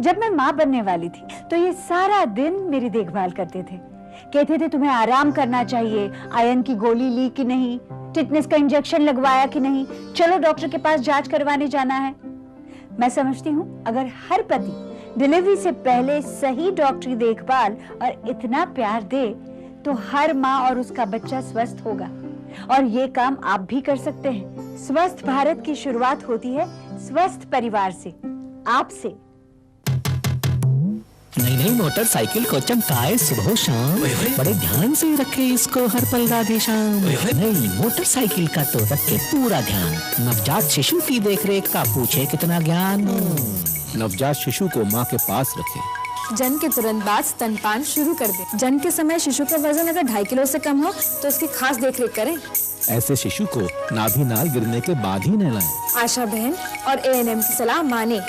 जब मैं माँ बनने वाली थी तो ये सारा दिन मेरी देखभाल करते थे। कहते थे तुम्हें आराम करना चाहिए, आयरन की गोली ली कि नहीं, टिटनेस का इंजेक्शन लगवाया कि नहीं, चलो डॉक्टर के पास जांच करवाने जाना है। मैं समझती हूँ अगर हर पति डिलीवरी से पहले सही डॉक्टरी देखभाल और इतना प्यार दे तो हर माँ और उसका बच्चा स्वस्थ होगा। और ये काम आप भी कर सकते हैं। स्वस्थ भारत की शुरुआत होती है स्वस्थ परिवार से, आपसे। नई नई मोटरसाइकिल को चमकाए सुबह शाम, बड़े ध्यान से रखे इसको हर पल राधे श्याम। नई मोटरसाइकिल का तो रखे पूरा ध्यान, नवजात शिशु की देखरेख का पूछे कितना ज्ञान। नवजात शिशु को माँ के पास रखें। जन्म के तुरंत बाद स्तनपान शुरू कर दें। जन्म के समय शिशु का वजन अगर 2.5 किलो से कम हो तो उसकी खास देखरेख करें। ऐसे शिशु को नाभि नाल गिरने के बाद ही नहलाएं। आशा बहन और ANM की सलाह माने।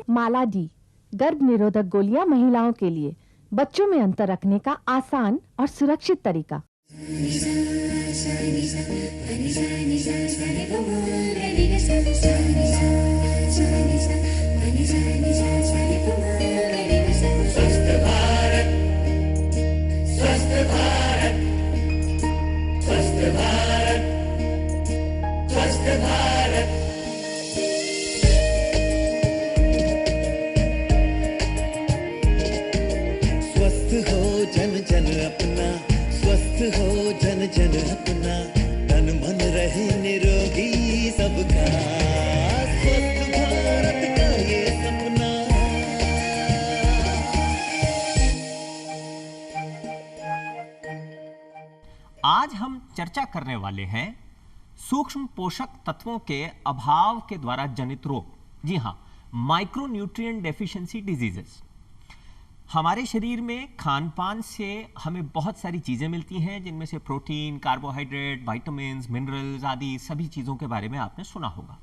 माला डी गर्भ निरोधक गोलियां महिलाओं के लिए, बच्चों में अंतर रखने का आसान और सुरक्षित तरीका। जन जन अपना, स्वस्थ हो जन जन अपना, तन मन रहे निरोगी सबका, स्वस्थ भारत का ये सपना। आज हम चर्चा करने वाले हैं सूक्ष्म पोषक तत्वों के अभाव के द्वारा जनित रोग। जी हाँ, माइक्रोन्यूट्रिएंट डेफिशिएंसी डिजीजेस। हमारे शरीर में खान पान से हमें बहुत सारी चीज़ें मिलती हैं, जिनमें से प्रोटीन, कार्बोहाइड्रेट, विटामिन्स, मिनरल्स आदि सभी चीज़ों के बारे में आपने सुना होगा।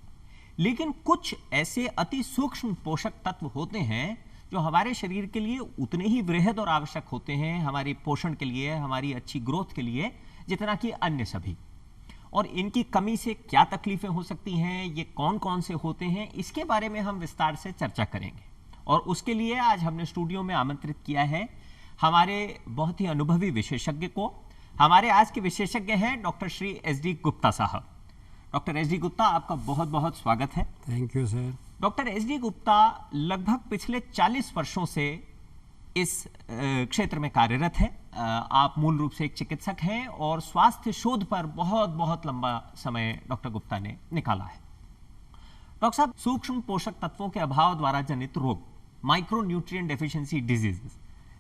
लेकिन कुछ ऐसे अति सूक्ष्म पोषक तत्व होते हैं जो हमारे शरीर के लिए उतने ही वृहद और आवश्यक होते हैं, हमारी पोषण के लिए, हमारी अच्छी ग्रोथ के लिए, जितना कि अन्य सभी। और इनकी कमी से क्या तकलीफें हो सकती हैं, ये कौन कौन से होते हैं, इसके बारे में हम विस्तार से चर्चा करेंगे। और उसके लिए आज हमने स्टूडियो में आमंत्रित किया है हमारे बहुत ही अनुभवी विशेषज्ञ को। हमारे आज के विशेषज्ञ हैं डॉक्टर श्री SD गुप्ता साहब। डॉक्टर SD गुप्ता, आपका बहुत बहुत स्वागत है। Thank you sir. Doctor SD Gupta लगभग पिछले 40 वर्षों से इस क्षेत्र में कार्यरत हैं। आप मूल रूप से एक चिकित्सक हैं और स्वास्थ्य शोध पर बहुत बहुत लंबा समय डॉक्टर गुप्ता ने निकाला है। डॉक्टर साहब, सूक्ष्म पोषक तत्वों के अभाव द्वारा जनित रोग, माइक्रोन्यूट्रिएंट डेफिशिएंसी डिजीजेस,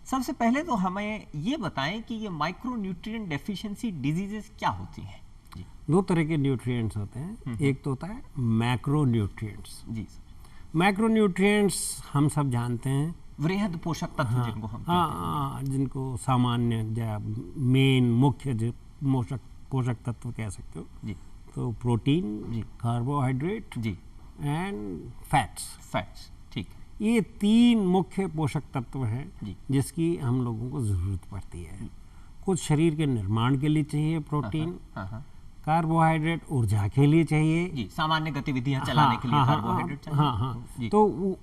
सबसे पहले तो हमें ये बताएं कि ये माइक्रोन्यूट्रिएंट डेफिशिएंसी डिजीजेस क्या होती हैं? जी। 2 तरह के न्यूट्रिएंट्स होते हैं। एक तो होता है मैक्रोन्यूट्रिएंट्स। जी। मैक्रोन्यूट्रिएंट्स हम सब जानते हैं, वृहद पोषक तत्व जिनको हम कहते हैं, जिनको सामान्य या मेन मुख्य पोषक तत्व कह सकते हो। जी। तो प्रोटीन, जी, कार्बोहाइड्रेट, जी, एंड फैट्स। ठीक। ये 3 मुख्य पोषक तत्व हैं जिसकी हम लोगों को ज़रूरत पड़ती है। कुछ शरीर के निर्माण के लिए चाहिए प्रोटीन, कार्बोहाइड्रेट ऊर्जा के लिए चाहिए, जी, सामान्य गतिविधियां चलाने के लिए कार्बोहाइड्रेट चाहिए। तो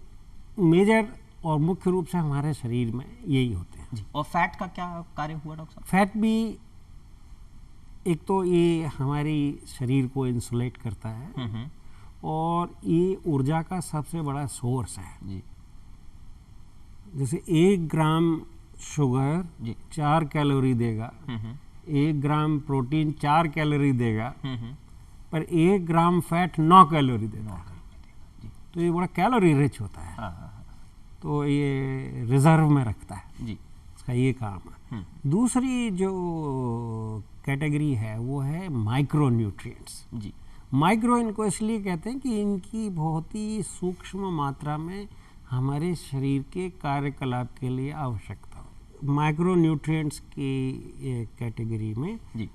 मेजर और मुख्य रूप से हमारे शरीर में यही होते हैं। जी। और फैट का क्या कार्य हुआ डॉक्टर साहब? फैट भी एक तो ये हमारी शरीर को इंसुलेट करता है और ये ऊर्जा का सबसे बड़ा सोर्स है। जी। जैसे 1 ग्राम शुगर 4 कैलोरी देगा, 1 ग्राम प्रोटीन 4 कैलोरी देगा, पर 1 ग्राम फैट 9 कैलोरी देगा। तो ये बड़ा कैलोरी रिच होता है। तो ये रिजर्व में रखता है। जी। इसका ये काम है। दूसरी जो कैटेगरी है वो है माइक्रो न्यूट्रिएंट्स। जी। माइक्रो इनको इसलिए कहते हैं कि इनकी बहुत ही सूक्ष्म मात्रा में हमारे शरीर के कार्यकलाप के लिए आवश्यकता हो। माइक्रो न्यूट्रिएंट्स की कैटेगरी में जी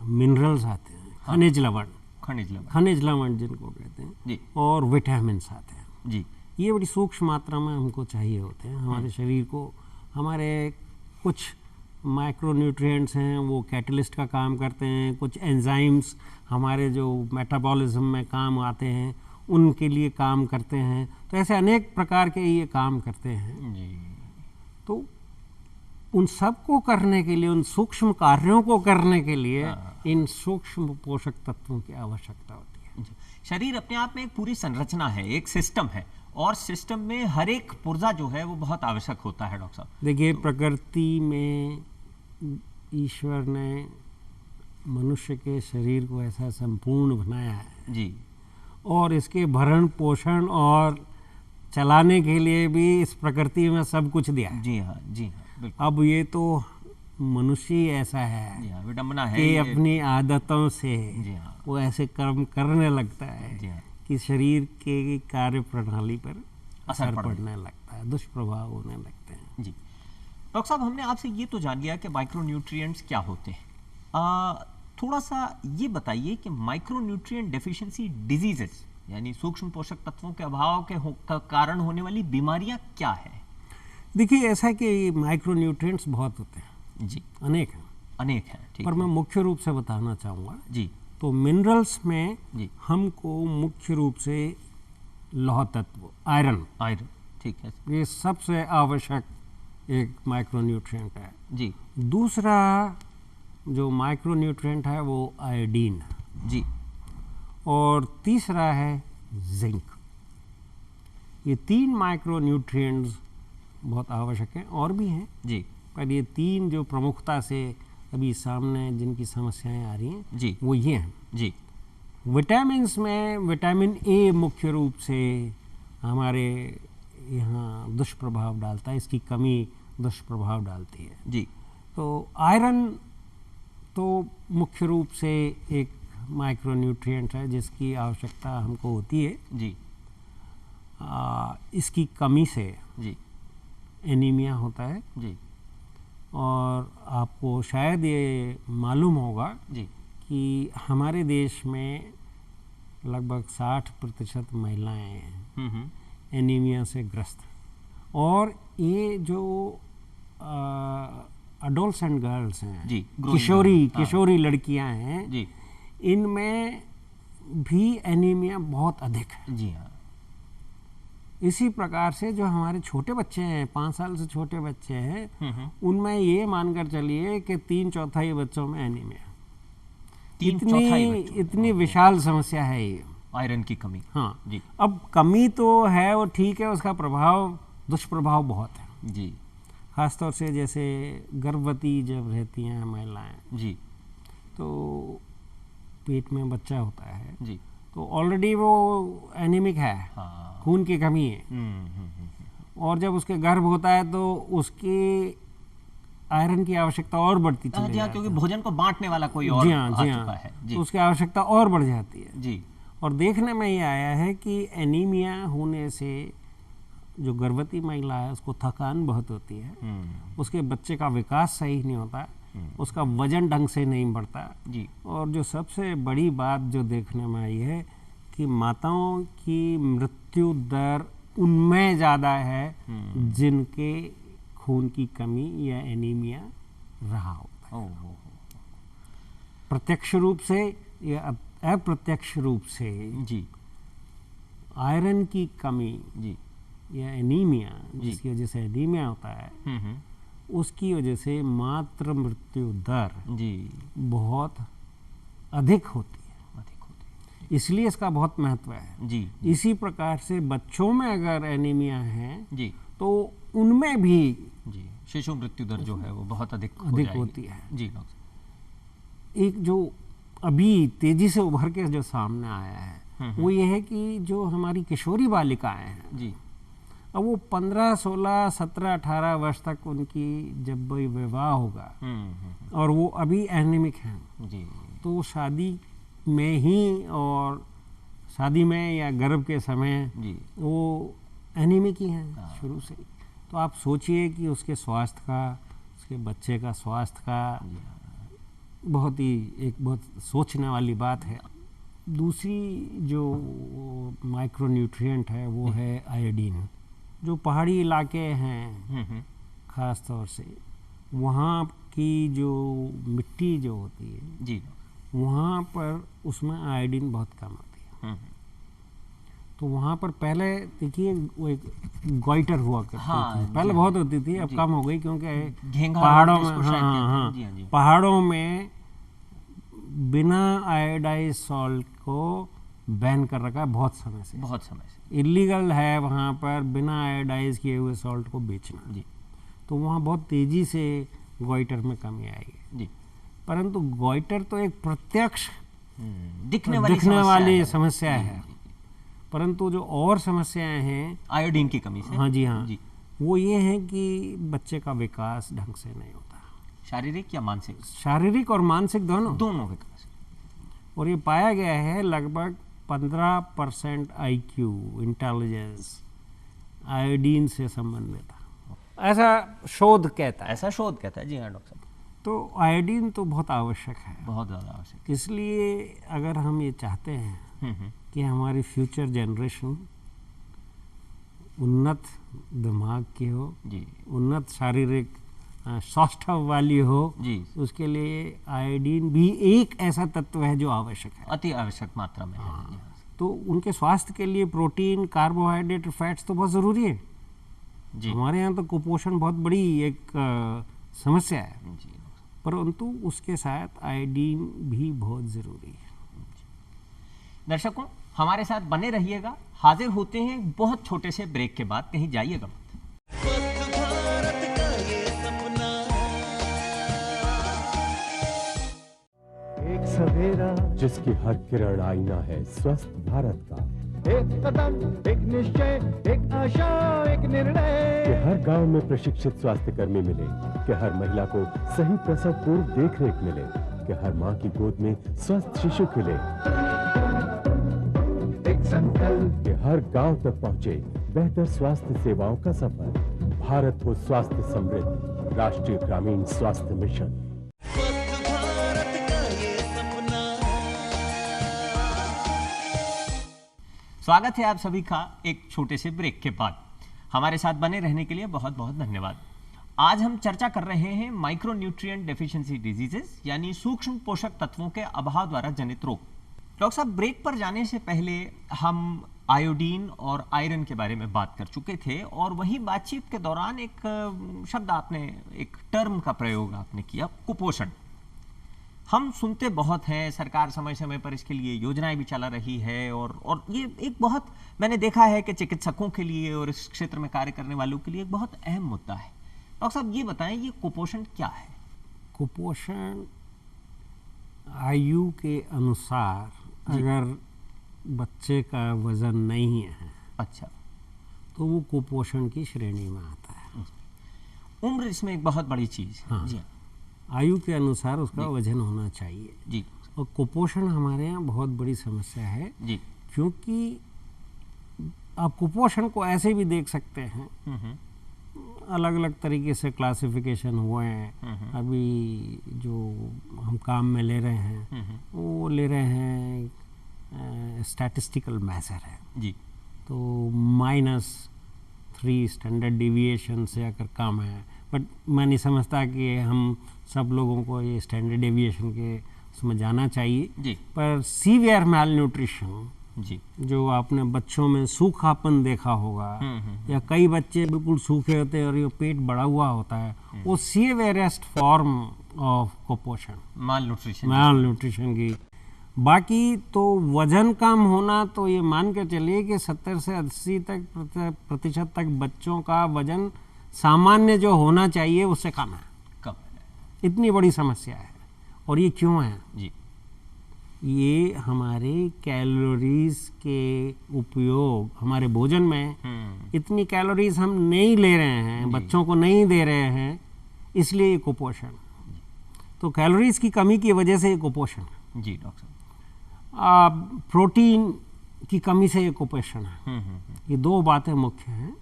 मिनरल्स आते हैं, खनिज लवण, खनिज लवण जिनको कहते हैं जी, और विटामिन्स आते हैं जी, ये बड़ी सूक्ष्म मात्रा में हमको चाहिए होते हैं हमारे शरीर को। हमारे कुछ माइक्रो न्यूट्रिएंट्स हैं वो कैटलिस्ट का काम करते हैं, कुछ एंजाइम्स हमारे जो मेटाबॉलिज्म में काम आते हैं उनके लिए काम करते हैं। तो ऐसे अनेक प्रकार के ये काम करते हैं जी। तो उन सब को करने के लिए, उन सूक्ष्म कार्यों को करने के लिए इन सूक्ष्म पोषक तत्वों की आवश्यकता होती है। जी। शरीर अपने आप में एक पूरी संरचना है, एक सिस्टम है, और सिस्टम में हर एक पुर्जा जो है वो बहुत आवश्यक होता है डॉक्टर साहब। देखिए प्रकृति में ईश्वर ने मनुष्य के शरीर को ऐसा संपूर्ण बनाया है जी, और इसके भरण पोषण और चलाने के लिए भी इस प्रकृति में सब कुछ दिया है। जी हाँ, जी हाँ, बिल्कुल। अब ये तो मनुष्य ही ऐसा है जी हाँ, विडंबना है कि ये। अपनी आदतों से जी हाँ, वो ऐसे कर्म करने लगता है जी हाँ, कि शरीर के कार्य प्रणाली पर असर असर पड़ने पड़ने लगता है, दुष्प्रभाव होने लगते हैं। जी। डॉक्टर साहब, हमने आपसे ये तो जान लिया कि माइक्रो न्यूट्रिएंट्स क्या होते हैं। थोड़ा सा ये बताइए कि माइक्रो न्यूट्रिएंट डेफिशिएंसी डिजीजेस यानी सूक्ष्म पोषक तत्वों के अभाव के कारण होने वाली बीमारियां क्या है? देखिए ऐसा है कि माइक्रो न्यूट्रिएंट्स बहुत होते हैं, जी, अनेक हैं, अनेक हैं, ठीक पर है। मैं मुख्य रूप से बताना चाहूँगा। जी, तो मिनरल्स में जी, हमको मुख्य रूप से लौह तत्व, आयरन, ठीक है। ये सबसे आवश्यक एक माइक्रो न्यूट्रिएंट है। जी, दूसरा जो माइक्रो न्यूट्रिएंट है वो आयोडीन है, जी, और तीसरा है जिंक। ये 3 माइक्रो न्यूट्रिएंट्स बहुत आवश्यक हैं, और भी हैं, जी, पर ये 3 जो प्रमुखता से अभी सामने जिनकी समस्याएं आ रही हैं जी, वो ये हैं। जी, विटामिन्स में विटामिन ए मुख्य रूप से हमारे यहाँ दुष्प्रभाव डालता है, इसकी कमी दुष्प्रभाव डालती है। जी, तो आयरन तो मुख्य रूप से एक माइक्रो न्यूट्रिएंट है जिसकी आवश्यकता हमको होती है। जी, इसकी कमी से जी, एनीमिया होता है, जी, और आपको शायद ये मालूम होगा जी, कि हमारे देश में लगभग 60% महिलाएं हैं एनीमिया से ग्रस्त, और ये जो अडोलसेंट गर्ल्स हैं, जी, किशोरी लड़कियां हैं, जी, इनमें भी एनीमिया बहुत अधिक है। जी हाँ, इसी प्रकार से जो हमारे छोटे बच्चे हैं, 5 साल से छोटे बच्चे हैं, उनमें ये मानकर चलिए कि 3/4 बच्चों में एनीमिया। 3/4 बच्चों। इतनी विशाल समस्या है ये। आयरन की कमी। हाँ जी, अब कमी तो है वो ठीक है, उसका प्रभाव दुष्प्रभाव बहुत है। जी, खासतौर से जैसे गर्भवती जब रहती हैं महिलाएं, जी, तो पेट में बच्चा होता है, जी, तो ऑलरेडी वो एनीमिक है, हाँ, खून की कमी है, और जब उसके गर्भ होता है तो उसकी आयरन की आवश्यकता और बढ़ती चली जी हाँ, जाती क्योंकि है। भोजन को बांटने वाला कोई और जी हाँ, आ जी चुका हाँ, है। जी, तो उसकी आवश्यकता और बढ़ जाती है। जी, और देखने में ये आया है कि एनीमिया होने से जो गर्भवती महिला है उसको थकान बहुत होती है, उसके बच्चे का विकास सही नहीं होता, उसका वजन ढंग से नहीं बढ़ता, जी, और जो सबसे बड़ी बात जो देखने में आई है कि माताओं की मृत्यु दर उनमें ज़्यादा है जिनके खून की कमी या एनीमिया रहा होता है। प्रत्यक्ष रूप से या अप्रत्यक्ष रूप से जी, आयरन की कमी जी, या एनीमिया, जिसकी वजह से एनीमिया होता है, उसकी वजह से मातृ मृत्यु दर जी, बहुत अधिक होती है, इसलिए इसका बहुत महत्व है। जी, इसी प्रकार से बच्चों में अगर एनीमिया है जी, तो उनमें भी जी, शिशु मृत्यु दर जो है वो बहुत अधिक होती है। जी डॉक्टर। एक जो अभी तेजी से उभर के जो सामने आया है वो ये है कि जो हमारी किशोरी बालिकाएं हैं, जी, अब वो 15, 16, 17, 18 वर्ष तक उनकी जब विवाह होगा और वो अभी एनीमिक हैं, जी, तो शादी में ही और शादी में या गर्भ के समय जी, वो एनीमिक ही हैं शुरू से। तो आप सोचिए कि उसके स्वास्थ्य का, उसके बच्चे का स्वास्थ्य का बहुत ही एक बहुत सोचने वाली बात है। दूसरी जो माइक्रोन्यूट्रिएंट है वो है आयोडीन। जो पहाड़ी इलाके हैं ख़ास तौर से, वहाँ की जो मिट्टी जो होती है जी, वहाँ पर उसमें आयोडीन बहुत कम होती है। तो वहाँ पर पहले देखिए वो एक गोइटर हुआ करती हाँ, थी, पहले बहुत होती थी, अब कम हो गई क्योंकि घेंघा पहाड़ों में, जिसको शायद कहते हैं। हाँ जी, हाँ जी। पहाड़ों में बिना आयोडाइज सॉल्ट को बैन कर रखा है बहुत समय से। बहुत समय से इलीगल है वहाँ पर बिना आयोडाइज किए हुए सॉल्ट को बेचना। जी तो वहाँ बहुत तेज़ी से गोइटर में कमी आएगी। जी। परंतु गोइटर तो एक प्रत्यक्ष दिखने वाली समस्या है, परंतु जो और समस्याएं हैं आयोडीन की कमी से, हाँ जी हाँ जी, वो ये है कि बच्चे का विकास ढंग से नहीं होता, शारीरिक या मानसिक, शारीरिक और मानसिक दोनों विकास। और ये पाया गया है लगभग 15% IQ इंटेलिजेंस आयोडीन से संबंधित है, ऐसा शोध कहता है। ऐसा शोध कहता है। जी हाँ डॉक्टर साहब। तो आयोडीन तो बहुत आवश्यक है, बहुत ज़्यादा आवश्यक। इसलिए अगर हम ये चाहते हैं कि हमारी फ्यूचर जनरेशन उन्नत दिमाग की हो, जी, उन्नत शारीरिक स्वास्थ्य वाली हो, जी, उसके लिए आयोडीन भी एक ऐसा तत्व है जो आवश्यक है, अति आवश्यक मात्रा में है। जी हाँ। तो उनके स्वास्थ्य के लिए प्रोटीन, कार्बोहाइड्रेट, फैट्स तो बहुत ज़रूरी है। जी हमारे यहाँ तो कुपोषण बहुत बड़ी एक समस्या है, जी। परंतु उसके साथ आयोडीन भी बहुत ज़रूरी है। दर्शकों हमारे साथ बने रहिएगा, हाजिर होते हैं एक बहुत छोटे से ब्रेक के बाद, कहीं जाइएगा मत। स्वस्थ भारत का ये सपना, एक सवेरा जिसकी हर किरण आईना है स्वस्थ भारत का, एक कदम, एक निश्चय, एक आशा, एक निर्णय कि हर गांव में प्रशिक्षित स्वास्थ्य कर्मी मिले, कि हर महिला को सही प्रसव पूर्व देखरेख मिले, कि हर मां की गोद में स्वस्थ शिशु खिले, एक संकल्प कि हर गांव तक पहुंचे बेहतर स्वास्थ्य सेवाओं का सफर। भारत हो स्वास्थ्य समृद्ध, राष्ट्रीय ग्रामीण स्वास्थ्य मिशन। स्वस्थ भारत का ये सपना। स्वागत है आप सभी का एक छोटे से ब्रेक के बाद। हमारे साथ बने रहने के लिए बहुत बहुत धन्यवाद। आज हम चर्चा कर रहे हैं माइक्रोन्यूट्रिएंट डेफिशिएंसी डिजीजेस, यानी सूक्ष्म पोषक तत्वों के अभाव द्वारा जनित रोग। डॉक्टर साहब, ब्रेक पर जाने से पहले हम आयोडीन और आयरन के बारे में बात कर चुके थे, और वही बातचीत के दौरान एक शब्द आपने, एक टर्म का प्रयोग आपने किया, कुपोषण। हम सुनते बहुत हैं, सरकार समय समय पर इसके लिए योजनाएं भी चला रही है, और ये एक बहुत, मैंने देखा है कि चिकित्सकों के लिए और इस क्षेत्र में कार्य करने वालों के लिए एक बहुत अहम मुद्दा है। डॉक्टर साहब ये बताएं, ये कुपोषण क्या है? कुपोषण आयु के अनुसार अगर बच्चे का वजन नहीं है, अच्छा, तो वो कुपोषण की श्रेणी में आता है। उम्र इसमें एक बहुत बड़ी चीज है। हाँ। जी हाँ। आयु के अनुसार उसका वजन होना चाहिए। जी और कुपोषण हमारे यहाँ बहुत बड़ी समस्या है, जी। क्योंकि आप कुपोषण को ऐसे भी देख सकते हैं, अलग अलग तरीके से क्लासिफिकेशन हुए हैं। अभी जो हम काम में ले रहे हैं वो ले रहे हैं स्टैटिस्टिकल मेजर है जी। तो -3 स्टैंडर्ड डिविएशन से अगर कम है, बट मैं नहीं समझता कि हम सब लोगों को ये स्टैंडर्ड डिविएशन के उसमें जाना चाहिए जी। पर सीवियर मैल न्यूट्रिशन, जी, जो आपने बच्चों में सूखापन देखा होगा, या कई बच्चे बिल्कुल सूखे होते हैं और ये पेट बढ़ा हुआ होता है, वो सीवियरेस्ट फॉर्म ऑफ कुपोषण, माल न्यूट्रिशन, माल न्यूट्रिशन की। बाकी तो वजन कम होना, तो ये मान के चलिए कि 70 से 80 प्रतिशत तक बच्चों का वजन सामान्य जो होना चाहिए उससे कम है। कम इतनी बड़ी समस्या है। और ये क्यों है? जी। ये हमारे कैलोरीज के उपयोग, हमारे भोजन में इतनी कैलोरीज हम नहीं ले रहे हैं, बच्चों को नहीं दे रहे हैं, इसलिए ये कुपोषण। तो कैलोरीज की कमी की वजह से ये कुपोषण। जी डॉक्टर। प्रोटीन की कमी से ये कुपोषण है। ये दो बातें मुख्य हैं।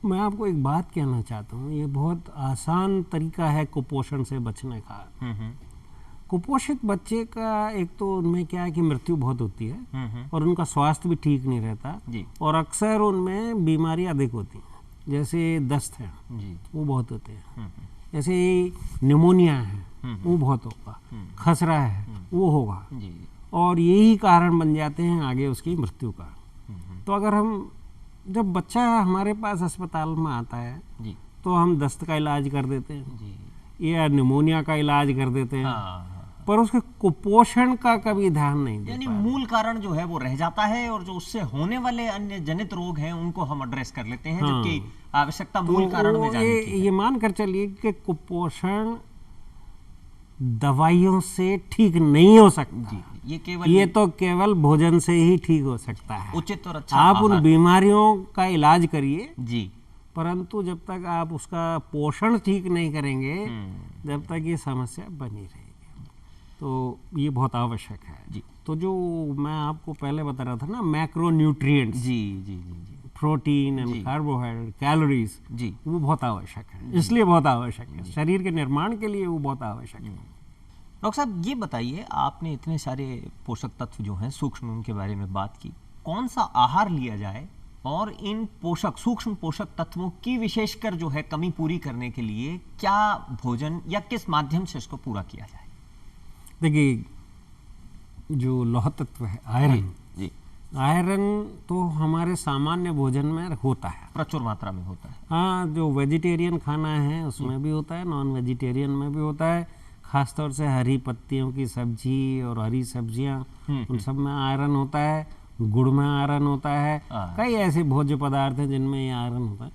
मैं आपको एक बात कहना चाहता हूँ, ये बहुत आसान तरीका है कुपोषण से बचने का। कुपोषित बच्चे का एक तो उनमें क्या है कि मृत्यु बहुत होती है और उनका स्वास्थ्य भी ठीक नहीं रहता और अक्सर उनमें बीमारियां अधिक होती हैं, जैसे दस्त है वो बहुत होते हैं, जैसे निमोनिया है वो बहुत होगा, खसरा है वो होगा, और यही कारण बन जाते हैं आगे उसकी मृत्यु का। तो अगर हम जब बच्चा हमारे पास अस्पताल में आता है तो हम दस्त का इलाज कर देते हैं या निमोनिया का इलाज कर देते हैं, पर उसके कुपोषण का कभी ध्यान नहीं देते। यानी मूल कारण जो है वो रह जाता है और जो उससे होने वाले अन्य जनित रोग हैं उनको हम एड्रेस कर लेते हैं, जबकि आवश्यकता मूल कारण में जाने की है। ये मान कर चलिए कि कुपोषण दवाइयों से ठीक नहीं हो सकता, ये तो केवल भोजन से ही ठीक हो सकता है। उचित और अच्छा आप उन बीमारियों का इलाज करिए जी, परंतु जब तक आप उसका पोषण ठीक नहीं करेंगे जब तक ये समस्या बनी रहेगी। तो ये बहुत आवश्यक है जी। तो जो मैं आपको पहले बता रहा था ना, मैक्रो न्यूट्रिएंट्स, जी, प्रोटीन एंड कार्बोहाइड्रेट, कैलोरीज, वो बहुत आवश्यक है, इसलिए बहुत आवश्यक है, शरीर के निर्माण के लिए वो बहुत आवश्यक है। डॉक्टर साहब ये बताइए, आपने इतने सारे पोषक तत्व जो हैं सूक्ष्म उनके बारे में बात की, कौन सा आहार लिया जाए और इन सूक्ष्म पोषक तत्वों की विशेषकर जो है कमी पूरी करने के लिए क्या भोजन या किस माध्यम से इसको पूरा किया जाए? देखिए, जो लौह तत्व है आयरन, आयरन तो हमारे सामान्य भोजन में होता है, प्रचुर मात्रा में होता है। हाँ, जो वेजिटेरियन खाना है उसमें भी होता है, नॉन वेजिटेरियन में भी होता है, खासतौर से हरी पत्तियों की सब्जी और हरी सब्जियां, उन सब में आयरन होता है, गुड़ में आयरन होता है, कई ऐसे भोज्य पदार्थ हैं जिनमें ये आयरन होता है।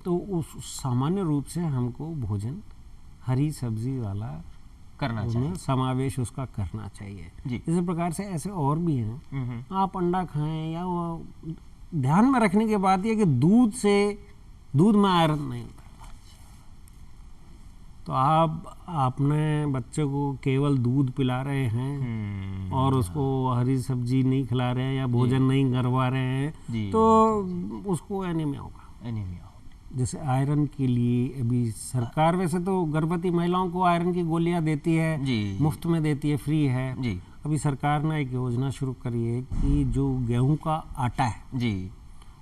तो उस सामान्य रूप से हमको भोजन हरी सब्जी वाला करना चाहिए, समावेश उसका करना चाहिए। इसी प्रकार से ऐसे और भी हैं, आप अंडा खाएं या वो ध्यान में रखने की बात यह कि दूध में आयरन नहीं होता। तो आपने बच्चे को केवल दूध पिला रहे हैं और उसको हरी सब्जी नहीं खिला रहे हैं या भोजन नहीं करवा रहे हैं तो उसको एनीमिया होगा। जैसे आयरन के लिए अभी सरकार वैसे तो गर्भवती महिलाओं को आयरन की गोलियां देती है, मुफ्त में देती है, फ्री है। अभी सरकार ने एक योजना शुरू करी है कि जो गेहूं का आटा है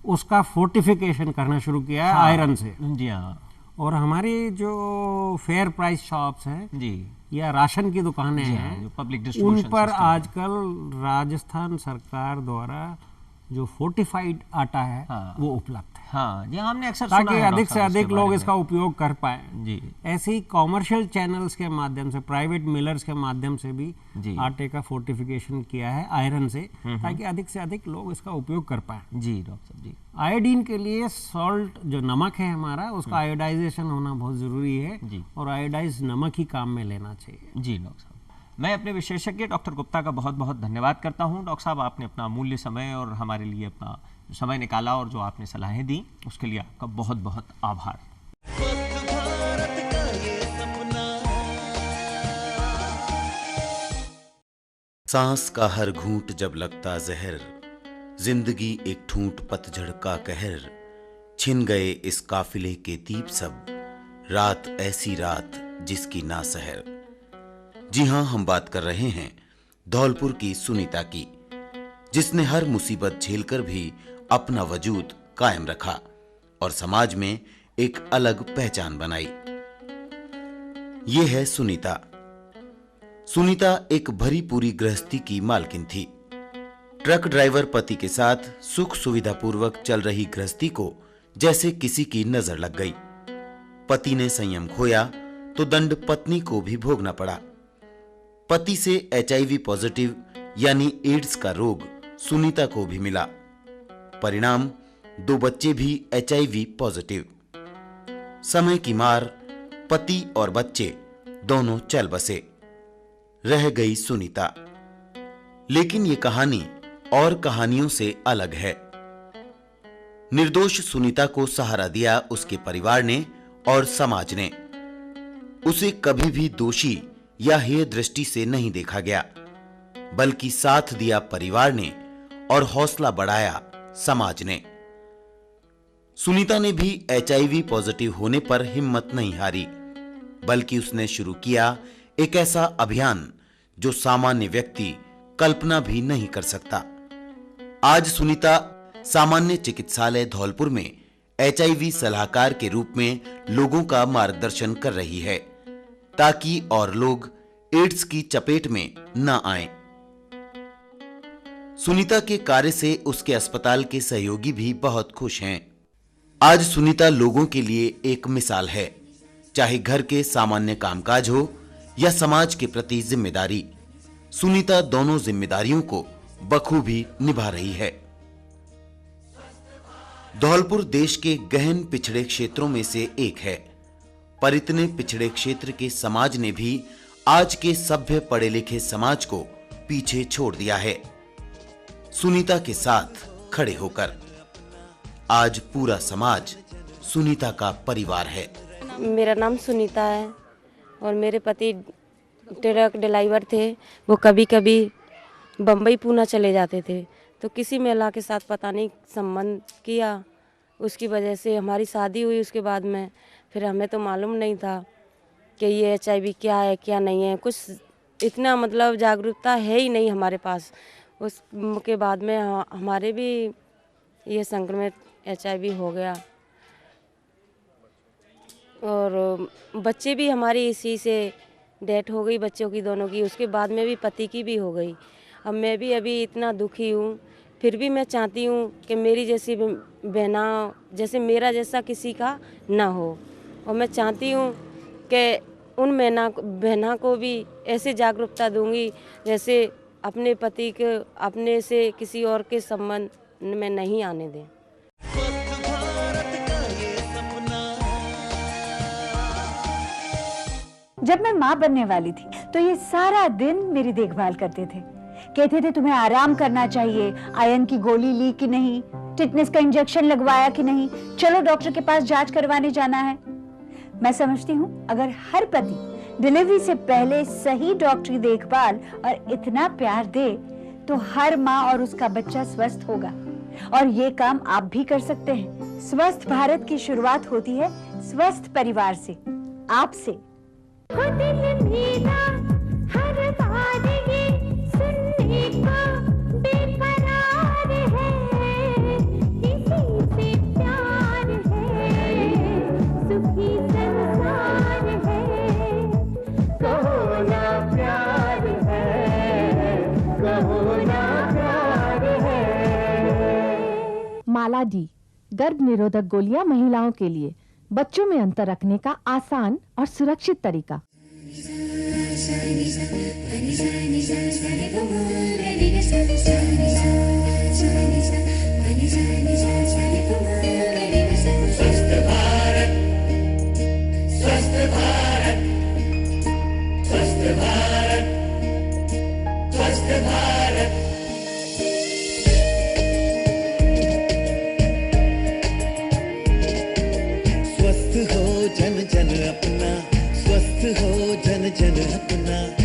उसका फोर्टिफिकेशन करना शुरू किया है आयरन से। जी हाँ। और हमारी जो फेयर प्राइस शॉप्स हैं या राशन की दुकानें हैं, पब्लिक उन पर आजकल राजस्थान सरकार द्वारा जो फोर्टिफाइड आटा है वो उपलब्ध है। हाँ जी, हमने अक्सर ताकि अधिक से अधिक लोग इसका उपयोग कर पाए। ऐसे ही कॉमर्शियल चैनल्स के माध्यम से, प्राइवेट मिलर्स के माध्यम से भी आटे का फोर्टिफिकेशन किया है आयरन से, ताकि अधिक से अधिक लोग इसका उपयोग कर पाए। जी डॉक्टर साहब जी। आयोडीन के लिए सॉल्ट जो नमक है हमारा, उसका आयोडाइजेशन होना बहुत जरूरी है और आयोडाइज नमक ही काम में लेना चाहिए। जी डॉक्टर साहब, मैं अपने विशेषज्ञ डॉक्टर गुप्ता का बहुत बहुत धन्यवाद करता हूं। डॉक्टर साहब, आपने अपना अमूल्य समय और हमारे लिए अपना समय निकाला और जो आपने सलाहें दी उसके लिए आपका बहुत बहुत आभार। सांस का हर घूंट जब लगता जहर, जिंदगी एक ठूंठ पतझड़ का कहर, छिन गए इस काफिले के दीप सब, रात ऐसी रात जिसकी ना सहर। जी हां, हम बात कर रहे हैं धौलपुर की सुनीता की, जिसने हर मुसीबत झेलकर भी अपना वजूद कायम रखा और समाज में एक अलग पहचान बनाई। ये है सुनीता। सुनीता एक भरी पूरी गृहस्थी की मालकिन थी। ट्रक ड्राइवर पति के साथ सुख सुविधा पूर्वक चल रही गृहस्थी को जैसे किसी की नजर लग गई। पति ने संयम खोया तो दंड पत्नी को भी भोगना पड़ा। पति से HIV पॉजिटिव यानी एड्स का रोग सुनीता को भी मिला। परिणाम, 2 बच्चे भी HIV पॉजिटिव। समय की मार, पति और बच्चे दोनों चल बसे। रह गई सुनीता। लेकिन ये कहानी और कहानियों से अलग है। निर्दोष सुनीता को सहारा दिया उसके परिवार ने और समाज ने। उसे कभी भी दोषी या हेय दृष्टि से नहीं देखा गया, बल्कि साथ दिया परिवार ने और हौसला बढ़ाया समाज ने। सुनीता ने भी HIV पॉजिटिव होने पर हिम्मत नहीं हारी, बल्कि उसने शुरू किया एक ऐसा अभियान जो सामान्य व्यक्ति कल्पना भी नहीं कर सकता। आज सुनीता सामान्य चिकित्सालय धौलपुर में HIV सलाहकार के रूप में लोगों का मार्गदर्शन कर रही है, ताकि और लोग एड्स की चपेट में न आएं। सुनीता के कार्य से उसके अस्पताल के सहयोगी भी बहुत खुश हैं। आज सुनीता लोगों के लिए एक मिसाल है, चाहे घर के सामान्य कामकाज हो या समाज के प्रति जिम्मेदारी। सुनीता दोनों जिम्मेदारियों को बखूबी निभा रही है। धौलपुर देश के गहन पिछड़े क्षेत्रों में से एक है, पर इतने पिछड़े क्षेत्र के समाज ने भी आज के सभ्य पढ़े लिखे समाज को पीछे छोड़ दिया है। सुनीता के साथ खड़े होकर आज पूरा समाज सुनीता का परिवार है। मेरा नाम सुनीता है और मेरे पति ट्रक ड्राइवर थे। वो कभी कभी बम्बई पूना चले जाते थे, तो किसी महिला के साथ पता नहीं संबंध किया, उसकी वजह से हमारी शादी हुई। उसके बाद में फिर हमें तो मालूम नहीं था कि ये HIV क्या है क्या नहीं है, कुछ इतना मतलब जागरूकता है ही नहीं हमारे पास। उसके बाद में हमारे भी ये संक्रमित HIV हो गया और बच्चे भी हमारी इसी से डेथ हो गई, बच्चों की दोनों की। उसके बाद में भी पति की भी हो गई। अब मैं भी अभी इतना दुखी हूँ, फिर भी मैं चाहती हूँ कि मेरी जैसी बहना जैसे मेरा जैसा किसी का ना हो, और मैं चाहती हूँ कि उन बहना को भी ऐसे जागरूकता दूंगी जैसे अपने पति के अपने से किसी और के संबंध में नहीं आने दें। जब मैं माँ बनने वाली थी तो ये सारा दिन मेरी देखभाल करते थे। कहते थे तुम्हें आराम करना चाहिए, आयरन की गोली ली कि नहीं, टिटनेस का इंजेक्शन लगवाया कि नहीं, चलो डॉक्टर के पास जांच करवाने जाना है। मैं समझती हूँ अगर हर पति डिलीवरी से पहले सही डॉक्टरी देखभाल और इतना प्यार दे तो हर माँ और उसका बच्चा स्वस्थ होगा। और ये काम आप भी कर सकते हैं। स्वस्थ भारत की शुरुआत होती है स्वस्थ परिवार से, आपसे। माला डी गर्भ निरोधक गोलियां महिलाओं के लिए बच्चों में अंतर रखने का आसान और सुरक्षित तरीका। स्वस्थ भारत, स्वस्थ भारत, स्वस्थ भारत, स्वस्थ भारत। स्वस्थ हो जन जन अपना, स्वस्थ हो जन जन अपना।